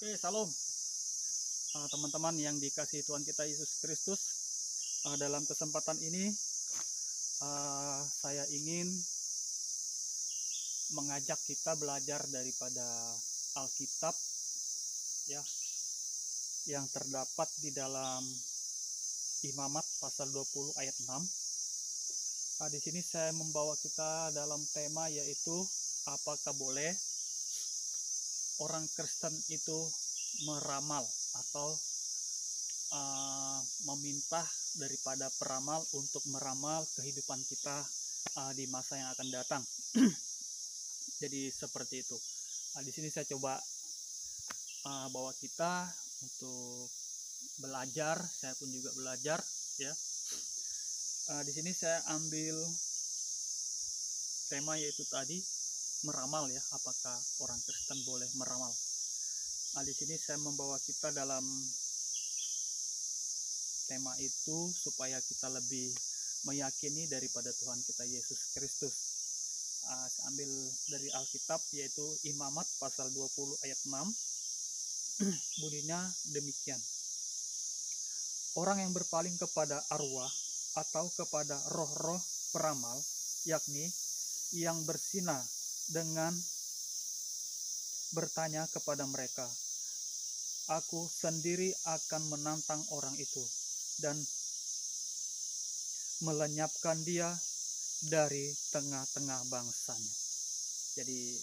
Oke, salam teman-teman yang dikasihi Tuhan kita Yesus Kristus. Dalam kesempatan ini saya ingin mengajak kita belajar daripada Alkitab ya, yang terdapat di dalam Imamat pasal 20 ayat 6. Di sini saya membawa kita dalam tema yaitu apakah boleh orang Kristen itu meramal atau meminta daripada peramal untuk meramal kehidupan kita di masa yang akan datang. Jadi seperti itu. Di sini saya coba bawa kita untuk belajar. Saya pun juga belajar ya. Di sini saya ambil tema yaitu tadi meramal ya. Apakah orang Kristen boleh meramal? Di sini saya membawa kita dalam tema itu supaya kita lebih meyakini daripada Tuhan kita Yesus Kristus. Saya ambil dari Alkitab yaitu Imamat pasal 20 ayat 6. Bunyinya demikian. Orang yang berpaling kepada arwah atau kepada roh-roh peramal, yakni yang berzina dengan bertanya kepada mereka, aku sendiri akan menantang orang itu dan melenyapkan dia dari tengah-tengah bangsanya. Jadi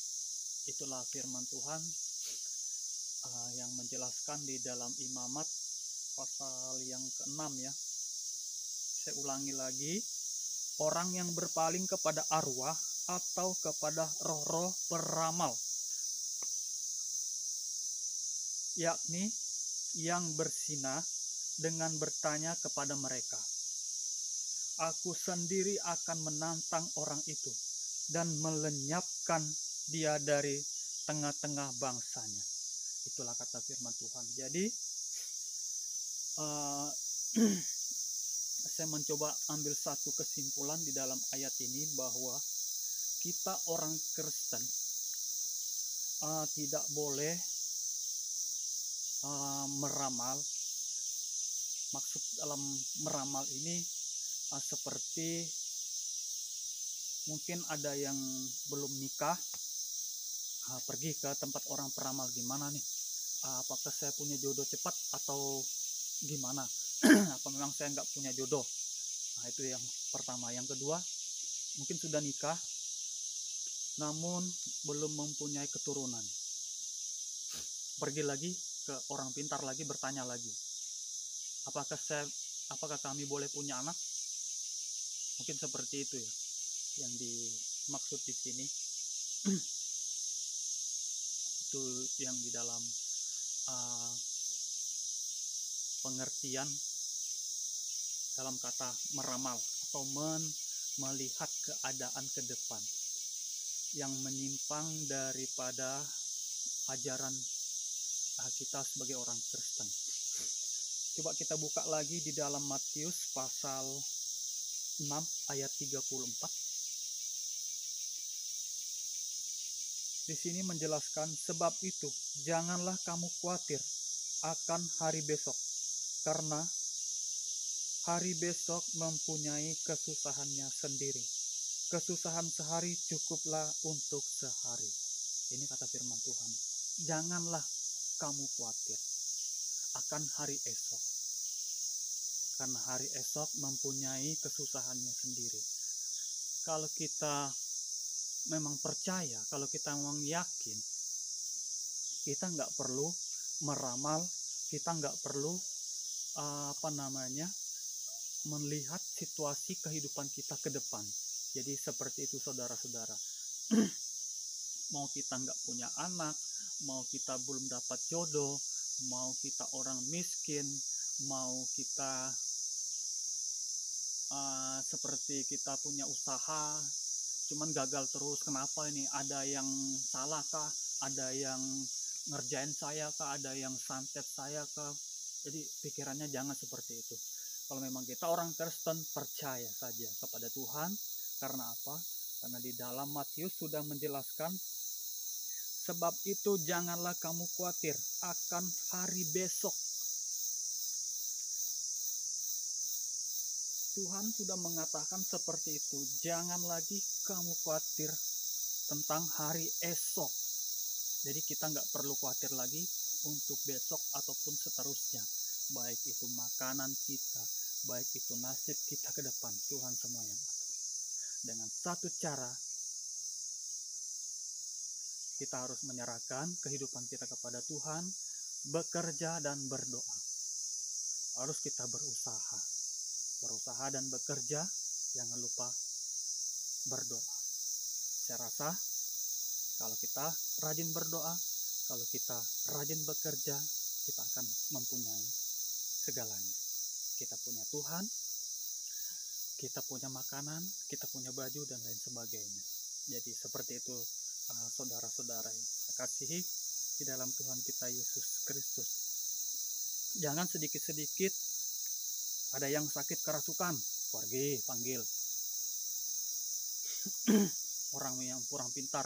itulah firman Tuhan yang menjelaskan di dalam Imamat pasal yang ke-6 ya. Saya ulangi lagi, orang yang berpaling kepada arwah atau kepada roh-roh peramal, yakni yang berzina dengan bertanya kepada mereka, aku sendiri akan menantang orang itu dan melenyapkan dia dari tengah-tengah bangsanya. Itulah kata firman Tuhan. Jadi saya mencoba ambil satu kesimpulan di dalam ayat ini bahwa kita orang Kristen tidak boleh meramal. Maksud dalam meramal ini seperti mungkin ada yang belum nikah pergi ke tempat orang peramal, gimana nih, apakah saya punya jodoh cepat atau gimana, apa memang saya nggak punya jodoh. Itu yang pertama. Yang kedua, mungkin sudah nikah namun belum mempunyai keturunan, pergi lagi ke orang pintar lagi, bertanya lagi, apakah kami boleh punya anak. Mungkin seperti itu ya yang dimaksud di sini. Itu yang di dalam pengertian dalam kata meramal atau melihat keadaan ke depan yang menyimpang daripada ajaran kita sebagai orang Kristen. Coba kita buka lagi di dalam Matius pasal 6 ayat 34. Di sini menjelaskan, sebab itu janganlah kamu khawatir akan hari besok, karena hari besok mempunyai kesusahannya sendiri. Kesusahan sehari cukuplah untuk sehari. Ini kata firman Tuhan. Janganlah kamu khawatir akan hari esok, karena hari esok mempunyai kesusahannya sendiri. Kalau kita memang percaya, kalau kita memang yakin, kita nggak perlu meramal, kita nggak perlu melihat situasi kehidupan kita ke depan. Jadi seperti itu saudara-saudara. Mau kita nggak punya anak, mau kita belum dapat jodoh, mau kita orang miskin, mau kita seperti kita punya usaha cuman gagal terus, kenapa ini, ada yang salah kah, ada yang ngerjain saya kah, ada yang santet saya kah. Jadi pikirannya jangan seperti itu. Kalau memang kita orang Kristen, percaya saja kepada Tuhan. Karena apa? Karena di dalam Matius sudah menjelaskan, Sebab itu janganlah kamu khawatir akan hari besok. Tuhan sudah mengatakan seperti itu. Jangan lagi kamu khawatir tentang hari esok. Jadi kita nggak perlu khawatir lagi untuk besok ataupun seterusnya. Baik itu makanan kita, baik itu nasib kita ke depan. Tuhan semua yang atur. Dengan satu cara, kita harus menyerahkan kehidupan kita kepada Tuhan, bekerja dan berdoa. Harus kita berusaha dan bekerja, jangan lupa berdoa. Saya rasa kalau kita rajin berdoa, kalau kita rajin bekerja, kita akan mempunyai segalanya. Kita punya Tuhan, kita punya makanan, kita punya baju dan lain sebagainya. Jadi seperti itu saudara-saudara yang saya kasihi di dalam Tuhan kita Yesus Kristus. Jangan sedikit-sedikit ada yang sakit kerasukan, pergi panggil orang yang kurang pintar,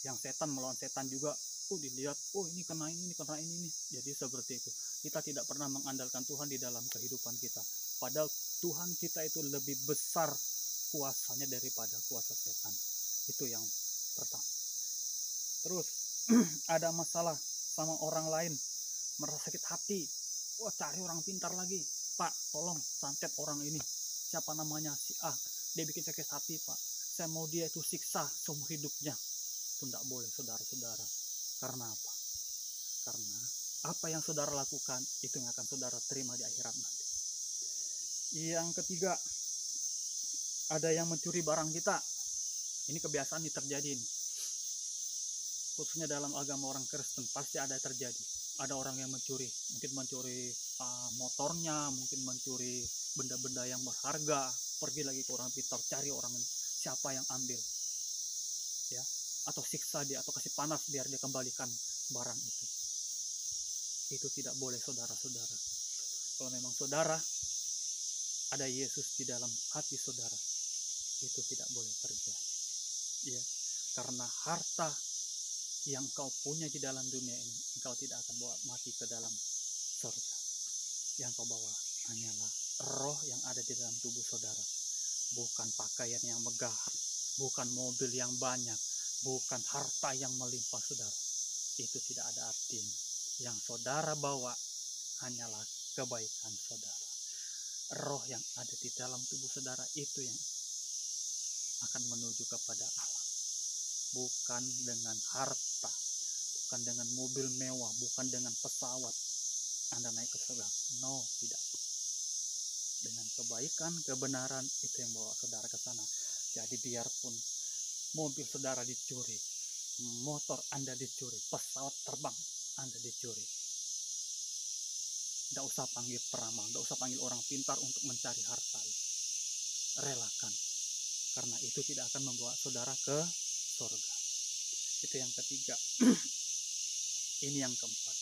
yang setan melawan setan juga. Dilihat, ini kena ini kena ini. Jadi seperti itu. Kita tidak pernah mengandalkan Tuhan di dalam kehidupan kita. Padahal Tuhan kita itu lebih besar kuasanya daripada kuasa setan. Itu yang pertama. Terus ada masalah sama orang lain, merasa sakit hati. Cari orang pintar lagi. Pak, tolong santet orang ini. Siapa namanya? Si A. Dia bikin sakit hati, Pak. Saya mau dia itu siksa seumur hidupnya. Itu tidak boleh, saudara-saudara. Karena apa? Karena apa yang saudara lakukan, itu yang akan saudara terima di akhirat nanti. Yang ketiga, ada yang mencuri barang kita. Ini kebiasaan ini terjadi ini. Khususnya dalam agama orang Kristen, pasti ada terjadi. Ada orang yang mencuri, mungkin mencuri motornya, mungkin mencuri benda-benda yang berharga. Pergi lagi ke orang pintar, cari orang ini, siapa yang ambil, ya, atau siksa dia, atau kasih panas biar dia kembalikan barang itu. Itu tidak boleh, saudara-saudara. Kalau memang saudara ada Yesus di dalam hati saudara, itu tidak boleh terjadi, ya, karena harta yang kau punya di dalam dunia ini, engkau tidak akan bawa mati ke dalam surga. Yang kau bawa hanyalah roh yang ada di dalam tubuh saudara. Bukan pakaian yang megah, bukan mobil yang banyak, bukan harta yang melimpah saudara. Itu tidak ada artinya. Yang saudara bawa hanyalah kebaikan saudara. Roh yang ada di dalam tubuh saudara itu yang akan menuju kepada Allah. Bukan dengan harta, bukan dengan mobil mewah, bukan dengan pesawat Anda naik ke surga. No, tidak. Dengan kebaikan, kebenaran, itu yang bawa saudara ke sana. Jadi biarpun mobil saudara dicuri, motor Anda dicuri, pesawat terbang Anda dicuri, tidak usah panggil peramal, tidak usah panggil orang pintar untuk mencari harta itu. Relakan, karena itu tidak akan membawa saudara ke surga. Itu yang ketiga. Ini yang keempat,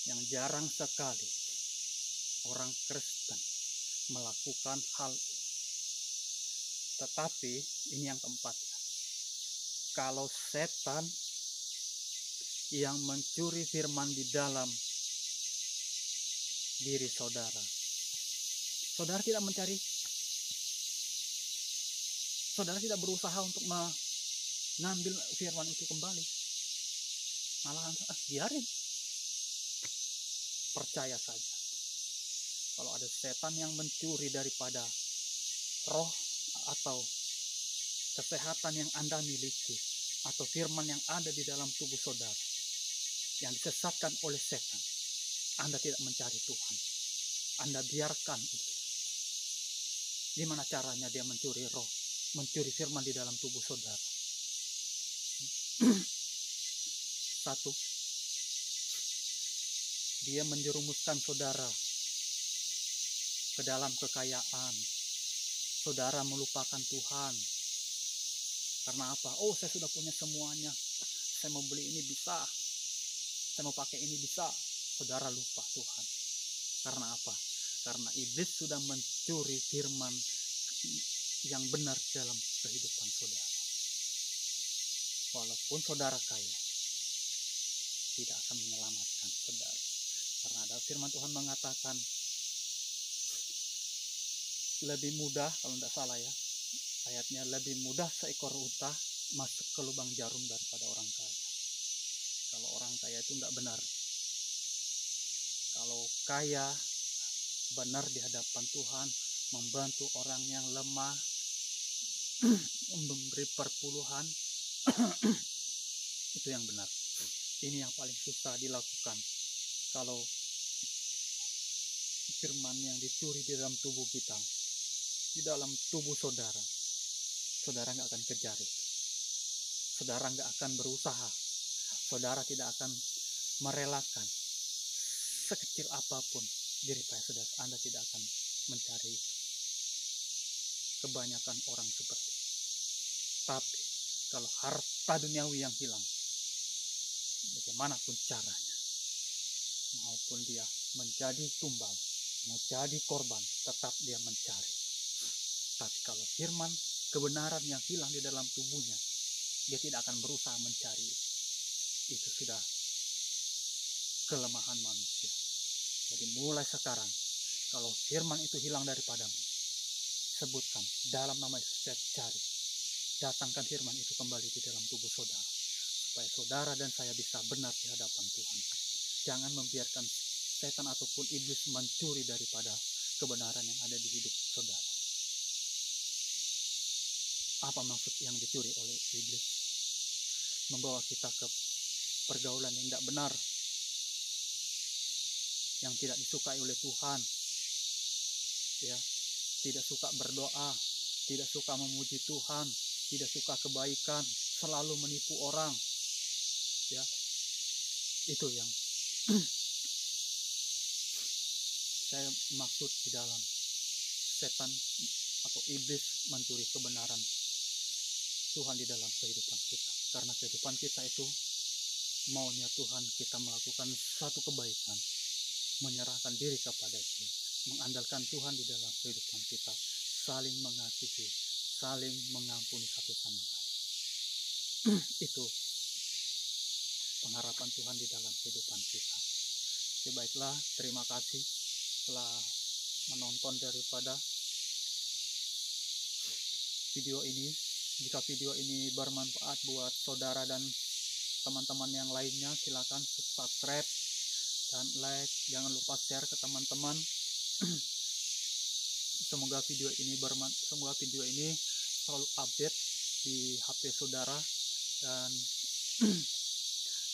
yang jarang sekali orang Kristen melakukan hal ini. Tetapi ini yang keempat, kalau setan yang mencuri firman di dalam diri saudara, saudara tidak mencari, saudara tidak berusaha untuk mengambil firman itu kembali, malahan biarin. Percaya saja, kalau ada setan yang mencuri daripada roh atau kesehatan yang Anda miliki, atau firman yang ada di dalam tubuh saudara yang disesatkan oleh setan, Anda tidak mencari Tuhan, Anda biarkan itu. Gimana caranya dia mencuri roh, mencuri firman di dalam tubuh saudara? Satu, dia menjerumuskan saudara ke dalam kekayaan. Saudara melupakan Tuhan. Karena apa? Saya sudah punya semuanya. Saya mau beli ini bisa. Saya mau pakai ini bisa. Saudara lupa Tuhan. Karena apa? Karena iblis sudah mencuri firman yang benar dalam kehidupan saudara. walaupun saudara kaya, tidak akan menyelamatkan saudara. Karena ada firman Tuhan mengatakan, lebih mudah, kalau tidak salah ya, ayatnya, lebih mudah seekor unta masuk ke lubang jarum daripada orang kaya. Kalau orang kaya itu nggak benar. Kalau kaya benar di hadapan Tuhan, membantu orang yang lemah, memberi perpuluhan, itu yang benar. Ini yang paling susah dilakukan. Kalau firman yang dicuri di dalam tubuh kita, di dalam tubuh saudara, saudara nggak akan kejar itu. Saudara nggak akan berusaha. Saudara tidak akan merelakan sekecil apapun jeripaya saudara. Anda tidak akan mencari itu. Kebanyakan orang seperti itu. Tapi kalau harta duniawi yang hilang, bagaimanapun caranya, maupun dia menjadi tumbal, mau jadi korban, tetap dia mencari. Tapi kalau firman kebenaran yang hilang di dalam tubuhnya, dia tidak akan berusaha mencari itu. Itu sudah kelemahan manusia. Jadi mulai sekarang, kalau firman itu hilang daripadamu, sebutkan dalam nama Yesus, saya cari. Datangkan firman itu kembali di dalam tubuh saudara, supaya saudara dan saya bisa benar di hadapan Tuhan. Jangan membiarkan setan ataupun iblis mencuri daripada kebenaran yang ada di hidup saudara. Apa maksud yang dicuri oleh iblis? Membawa kita ke pergaulan yang tidak benar, yang tidak disukai oleh Tuhan, ya, tidak suka berdoa, tidak suka memuji Tuhan, tidak suka kebaikan, selalu menipu orang, ya. Itu yang saya maksud di dalam setan atau iblis mencuri kebenaran Tuhan di dalam kehidupan kita. Karena kehidupan kita itu maunya Tuhan kita melakukan satu kebaikan, menyerahkan diri kepada Dia, mengandalkan Tuhan di dalam kehidupan kita, saling mengasihi, saling mengampuni satu sama lain. Itu pengharapan Tuhan di dalam kehidupan kita. Oke, baiklah, terima kasih telah menonton daripada video ini. Jika video ini bermanfaat buat saudara dan teman-teman yang lainnya, silakan subscribe dan like. Jangan lupa share ke teman-teman. Semoga video ini selalu update di HP saudara dan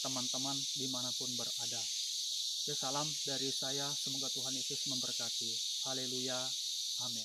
teman-teman dimanapun berada. Salam dari saya, semoga Tuhan Yesus memberkati. Haleluya, amin.